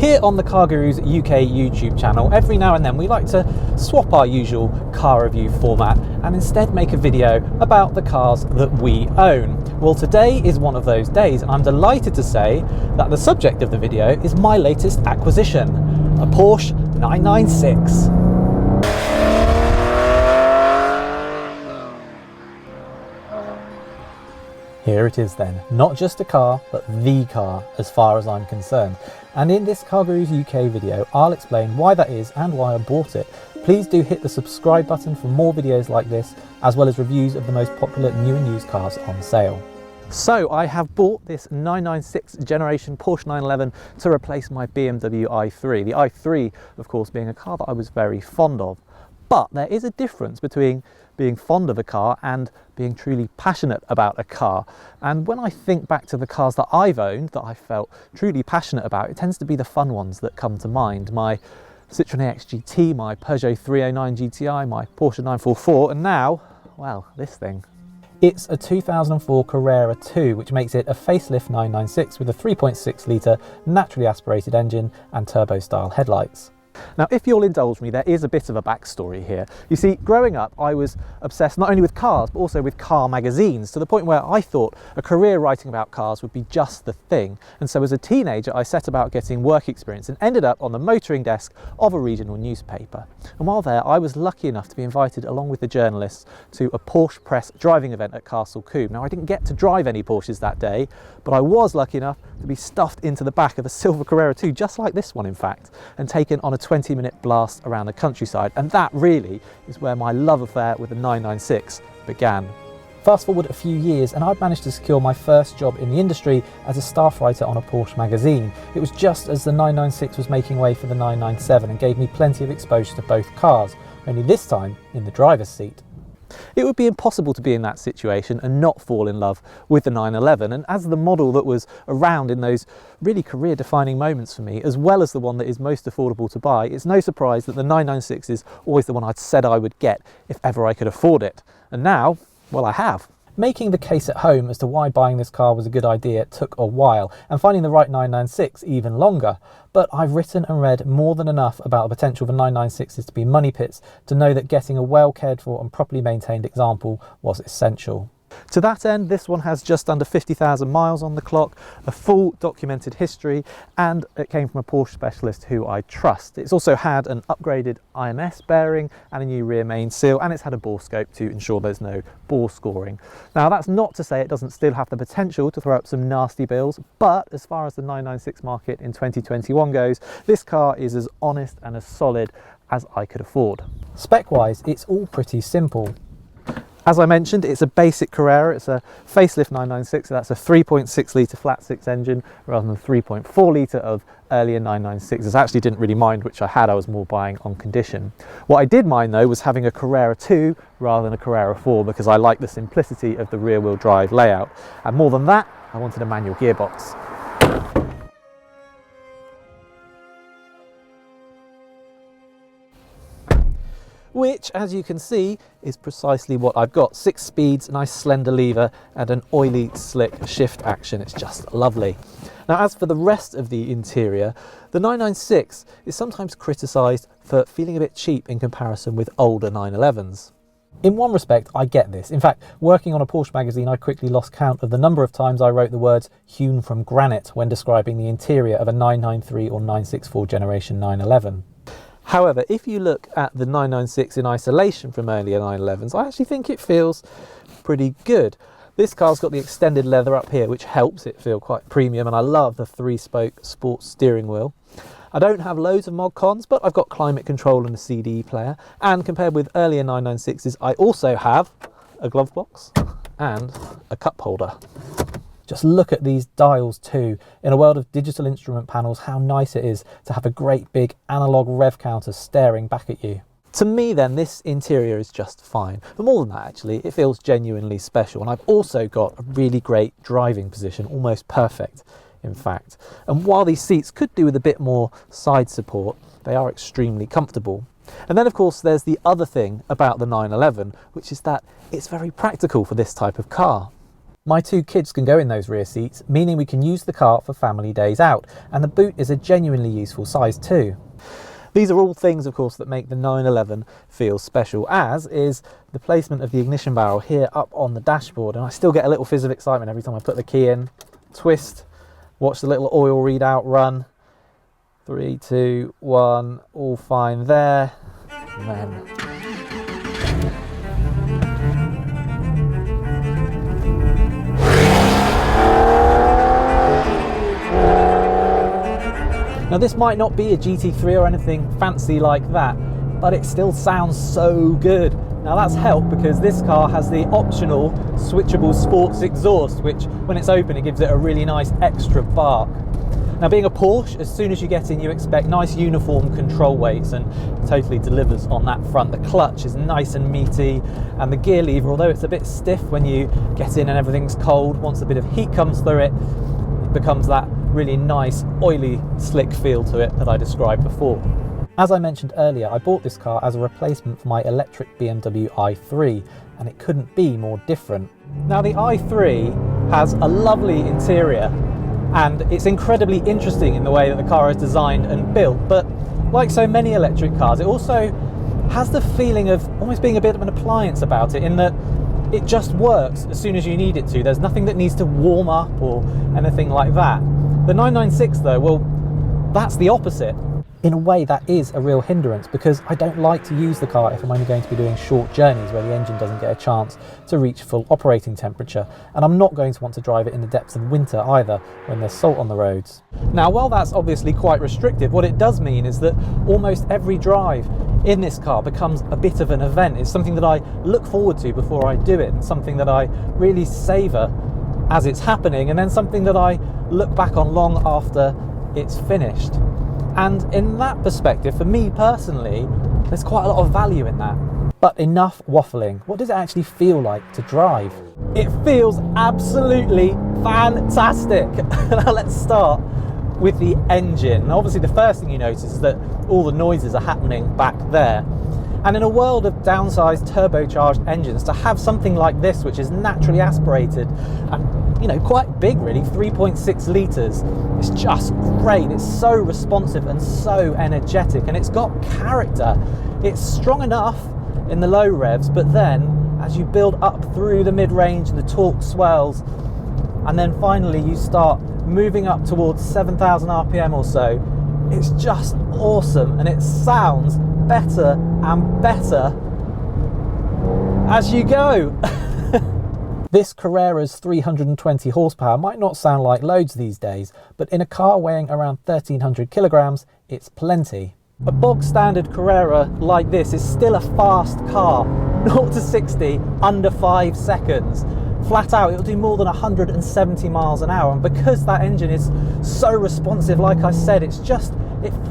Here on the CarGurus UK YouTube channel, every now and then we like to swap our usual car review format and instead make a video about the cars that we own. Well, today is one of those days, and I'm delighted to say that the subject of the video is my latest acquisition, a Porsche 996. Here it is then, not just a car, but the car as far as I'm concerned. And in this CarGurus UK video, I'll explain why that is and why I bought it. Please do hit the subscribe button for more videos like this, as well as reviews of the most popular new and used cars on sale. So I have bought this 996 generation Porsche 911 to replace my BMW i3. The i3, of course, being a car that I was very fond of. But there is a difference between being fond of a car and being truly passionate about a car. And when I think back to the cars that I've owned that I felt truly passionate about, it tends to be the fun ones that come to mind. My Citroën AX GT, my Peugeot 309 GTI, my Porsche 944, and now, well, this thing. It's a 2004 Carrera 2, which makes it a facelift 996 with a 3.6 litre naturally aspirated engine and turbo-style headlights. Now, if you'll indulge me, there is a bit of a backstory here. You see, growing up, I was obsessed not only with cars, but also with car magazines, to the point where I thought a career writing about cars would be just the thing. And so as a teenager, I set about getting work experience and ended up on the motoring desk of a regional newspaper. And while there, I was lucky enough to be invited, along with the journalists, to a Porsche press driving event at Castle Combe. Now, I didn't get to drive any Porsches that day, but I was lucky enough to be stuffed into the back of a silver Carrera 2, just like this one in fact, and taken on a 20-minute blast around the countryside. And that really is where my love affair with the 996 began. Fast forward a few years and I'd managed to secure my first job in the industry as a staff writer on a Porsche magazine. It was just as the 996 was making way for the 997 and gave me plenty of exposure to both cars, only this time in the driver's seat. It would be impossible to be in that situation and not fall in love with the 911, and as the model that was around in those really career-defining moments for me, as well as the one that is most affordable to buy, it's no surprise that the 996 is always the one I'd said I would get if ever I could afford it. And now, well, I have. Making the case at home as to why buying this car was a good idea took a while, and finding the right 996 even longer. But I've written and read more than enough about the potential for 996s to be money pits to know that getting a well cared for and properly maintained example was essential. To that end, this one has just under 50,000 miles on the clock, a full documented history, and it came from a Porsche specialist who I trust. It's also had an upgraded IMS bearing and a new rear main seal, and it's had a bore scope to ensure there's no bore scoring. Now, that's not to say it doesn't still have the potential to throw up some nasty bills, but as far as the 996 market in 2021 goes, this car is as honest and as solid as I could afford. Spec-wise, it's all pretty simple. As I mentioned, it's a basic Carrera. It's a facelift 996, so that's a 3.6 litre flat six engine rather than 3.4 litre of earlier 996s. I actually didn't really mind which I had, I was more buying on condition. What I did mind though was having a Carrera 2 rather than a Carrera 4, because I like the simplicity of the rear wheel drive layout. And more than that, I wanted a manual gearbox. Which, as you can see, is precisely what I've got. 6 speeds, a nice slender lever, and an oily, slick shift action. It's just lovely. Now, as for the rest of the interior, the 996 is sometimes criticised for feeling a bit cheap in comparison with older 911s. In one respect, I get this. In fact, working on a Porsche magazine, I quickly lost count of the number of times I wrote the words hewn from granite when describing the interior of a 993 or 964 generation 911. However, if you look at the 996 in isolation from earlier 911s, I actually think it feels pretty good. This car's got the extended leather up here, which helps it feel quite premium, and I love the 3-spoke sports steering wheel. I don't have loads of mod cons, but I've got climate control and a CD player, and compared with earlier 996s, I also have a glove box and a cup holder. Just look at these dials too. In a world of digital instrument panels, how nice it is to have a great big analog rev counter staring back at you. To me then, this interior is just fine. But more than that actually, it feels genuinely special. And I've also got a really great driving position, almost perfect in fact. And while these seats could do with a bit more side support, they are extremely comfortable. And then of course there's the other thing about the 911, which is that it's very practical for this type of car. My 2 kids can go in those rear seats, meaning we can use the car for family days out, and the boot is a genuinely useful size too. These are all things, of course, that make the 911 feel special, as is the placement of the ignition barrel here up on the dashboard. And I still get a little fizz of excitement every time I put the key in, twist, watch the little oil readout run. 3, 2, 1, all fine there. And then now this might not be a GT3 or anything fancy like that, but it still sounds so good. Now that's helped because this car has the optional switchable sports exhaust, which when it's open it gives it a really nice extra bark. Now being a Porsche, as soon as you get in you expect nice uniform control weights, and it totally delivers on that front. The clutch is nice and meaty, and the gear lever, although it's a bit stiff when you get in and everything's cold, once a bit of heat comes through it, it becomes that really nice oily slick feel to it that I described before. As I mentioned earlier, I bought this car as a replacement for my electric BMW i3, and it couldn't be more different. Now the i3 has a lovely interior, and it's incredibly interesting in the way that the car is designed and built, but like so many electric cars, it also has the feeling of almost being a bit of an appliance about it, in that it just works as soon as you need it to. There's nothing that needs to warm up or anything like that. The 996 though, well, that's the opposite. In a way, that is a real hindrance, because I don't like to use the car if I'm only going to be doing short journeys where the engine doesn't get a chance to reach full operating temperature, and I'm not going to want to drive it in the depths of winter either when there's salt on the roads. Now, while that's obviously quite restrictive, what it does mean is that almost every drive in this car becomes a bit of an event. It's something that I look forward to before I do it, and something that I really savour as it's happening, and then something that I look back on long after it's finished. And in that perspective, for me personally, there's quite a lot of value in that. But enough waffling. What does it actually feel like to drive? It feels absolutely fantastic. Now let's start with the engine. Now, obviously the first thing you notice is that all the noises are happening back there. And in a world of downsized turbocharged engines, to have something like this, which is naturally aspirated and, you know, quite big really, 3.6 litres, it's just great. It's so responsive and so energetic, and it's got character. It's strong enough in the low revs, but then as you build up through the mid-range and the torque swells, and then finally you start moving up towards 7,000 RPM or so, it's just awesome, and it sounds better and better as you go. This Carrera's 320 horsepower might not sound like loads these days, but in a car weighing around 1,300 kilograms, it's plenty. A bog standard Carrera like this is still a fast car. 0 to 60 under 5 seconds. Flat out, it'll do more than 170 miles an hour, and because that engine is so responsive, like I said, it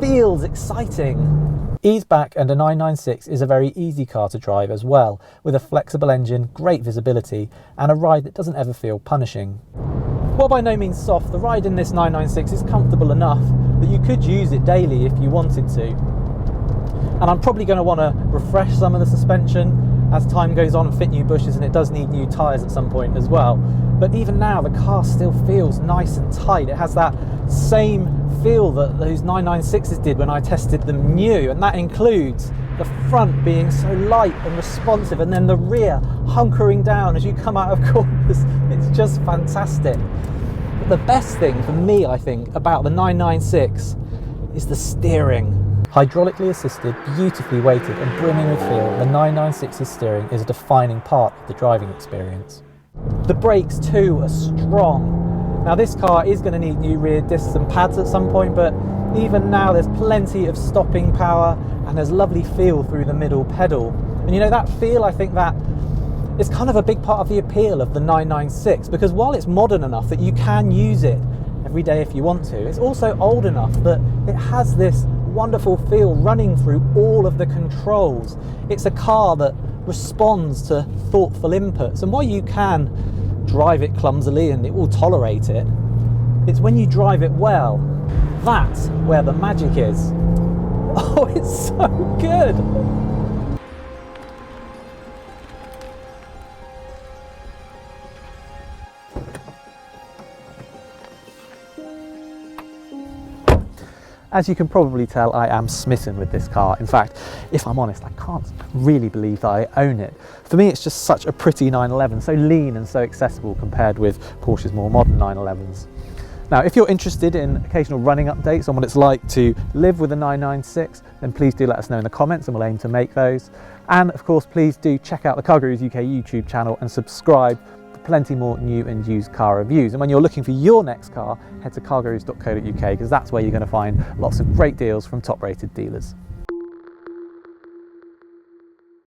feels exciting. Ease back, and a 996 is a very easy car to drive as well, with a flexible engine, great visibility, and a ride that doesn't ever feel punishing. While by no means soft, the ride in this 996 is comfortable enough that you could use it daily if you wanted to. And I'm probably going to want to refresh some of the suspension as time goes on and fit new bushes, and it does need new tyres at some point as well. But even now, the car still feels nice and tight. It has that same feel that those 996s did when I tested them new, and that includes the front being so light and responsive, and then the rear hunkering down as you come out of corners. It's just fantastic. But the best thing for me, I think, about the 996 is the steering. Hydraulically assisted, beautifully weighted and brimming with feel, the 996's steering is a defining part of the driving experience. The brakes too are strong. Now this car is going to need new rear discs and pads at some point, but even now there's plenty of stopping power and there's lovely feel through the middle pedal. And you know, that feel, I think that is kind of a big part of the appeal of the 996, because while it's modern enough that you can use it every day if you want to, it's also old enough that it has this wonderful feel running through all of the controls. It's a car that responds to thoughtful inputs, and while you can drive it clumsily and it will tolerate it, it's when you drive it well, that's where the magic is. Oh, it's so good. As you can probably tell, I am smitten with this car. In fact, if I'm honest, I can't really believe that I own it. For me, it's just such a pretty 911, so lean and so accessible compared with Porsche's more modern 911s. Now, if you're interested in occasional running updates on what it's like to live with a 996, then please do let us know in the comments and we'll aim to make those. And of course, please do check out the CarGurus UK YouTube channel and subscribe for plenty more new and used car reviews. And when you're looking for your next car, head to cargurus.co.uk because that's where you're going to find lots of great deals from top-rated dealers.